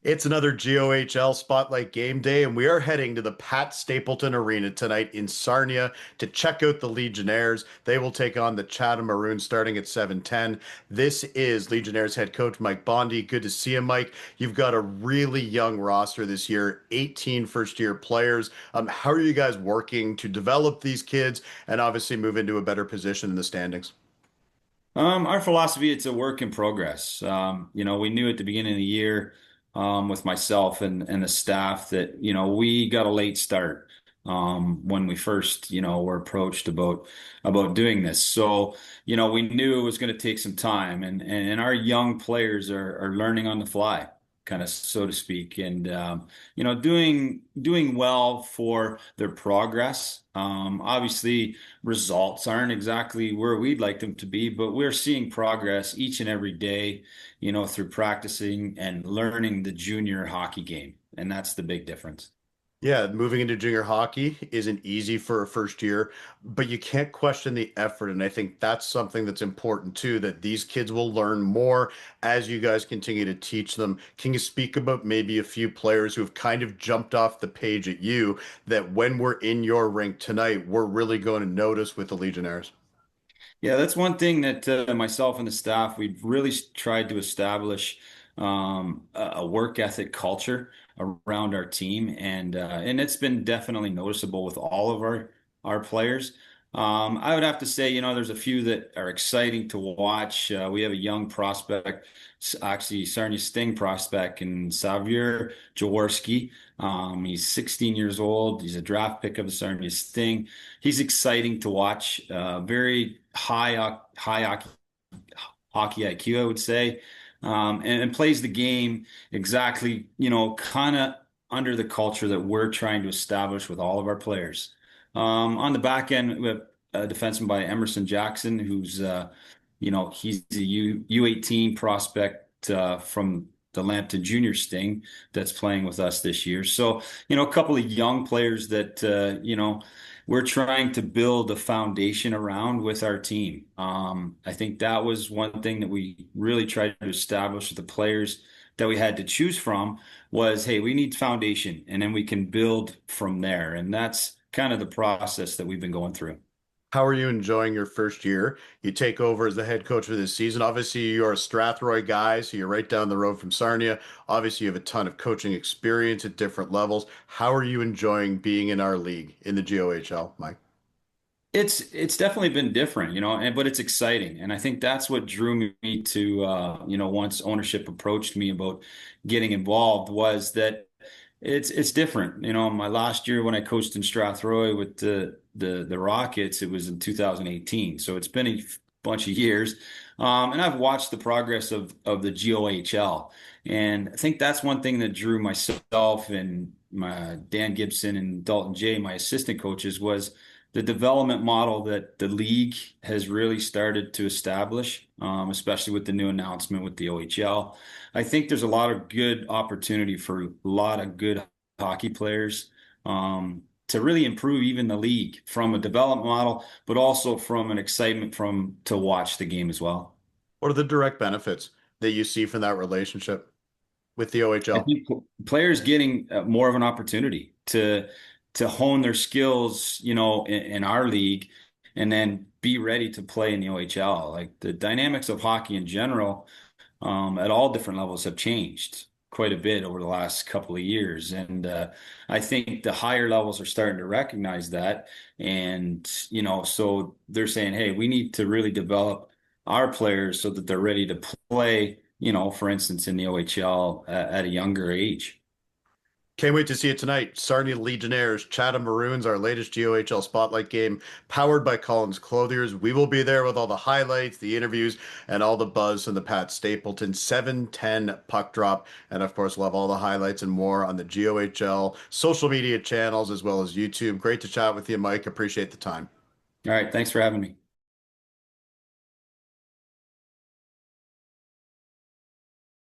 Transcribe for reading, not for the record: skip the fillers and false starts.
It's another GOHL Spotlight Game Day, and we are heading to the Pat Stapleton Arena tonight in Sarnia to check out the Legionnaires. They will take on the Chatham Maroons starting at 7:10. This is Legionnaires head coach Mike Bondy. Good to see you, Mike. You've got a really young roster this year, 18 first-year players. How are you guys working to develop these kids and obviously move into a better position in the standings? Our philosophy, it's a work in progress. We knew at the beginning of the year, with myself and the staff that, we got a late start, when we first, were approached about doing this. So, we knew it was going to take some time and our young players are learning on the fly, kind of, so to speak, and, doing well for their progress. Obviously, results aren't exactly where we'd like them to be, but we're seeing progress each and every day, through practicing and learning the junior hockey game. And that's the big difference. Yeah, moving into junior hockey isn't easy for a first year, but you can't question the effort. And I think that's something that's important too, that these kids will learn more as you guys continue to teach them. Can you speak about maybe a few players who have kind of jumped off the page at you that when we're in your rink tonight, we're really going to notice with the Legionnaires? Yeah, that's one thing that myself and the staff, we've really tried to establish a work ethic culture around our team, and it's been definitely noticeable with all of our players. I would have to say, there's a few that are exciting to watch. We have a young prospect, actually Sarnia Sting prospect, in Xavier Jaworski. He's 16 years old. He's a draft pick of the Sarnia Sting. He's exciting to watch. Very high hockey IQ, I would say, and plays the game exactly, kind of under the culture that we're trying to establish with all of our players. On the back end, we have a defenseman by Emerson Jackson, who's, he's a U18 prospect from the Lambton Junior Sting that's playing with us this year. So, a couple of young players that, we're trying to build a foundation around with our team. I think that was one thing that we really tried to establish with the players that we had to choose from was, hey, we need foundation and then we can build from there. And that's kind of the process that we've been going through. How are you enjoying your first year? You take over as the head coach for this season. Obviously, you're a Strathroy guy, so you're right down the road from Sarnia. Obviously, you have a ton of coaching experience at different levels. How are you enjoying being in our league in the GOHL, Mike? It's definitely been different, but it's exciting. And I think that's what drew me to, once ownership approached me about getting involved was that it's different. My last year when I coached in Strathroy with the Rockets, it was in 2018. So it's been a bunch of years. And I've watched the progress of the GOHL. And I think that's one thing that drew myself and my Dan Gibson and Dalton Jay, my assistant coaches, was the development model that the league has really started to establish, especially with the new announcement with the OHL. I think there's a lot of good opportunity for a lot of good hockey players, to really improve even the league from a development model, but also from an excitement from to watch the game as well. What are the direct benefits that you see from that relationship with the I OHL? think players getting more of an opportunity to hone their skills, in our league, and then be ready to play in the OHL. Like the dynamics of hockey in general, at all different levels have changed quite a bit over the last couple of years, and I think the higher levels are starting to recognize that, and so they're saying, hey, we need to really develop our players so that they're ready to play, for instance, in the OHL at a younger age. Can't wait to see it tonight. Sarnia Legionnaires, Chatham Maroons, our latest GOHL Spotlight game, powered by Collins Clothiers. We will be there with all the highlights, the interviews, and all the buzz from the Pat Stapleton 7:10 puck drop. And of course, we'll have all the highlights and more on the GOHL social media channels as well as YouTube. Great to chat with you, Mike. Appreciate the time. All right, thanks for having me.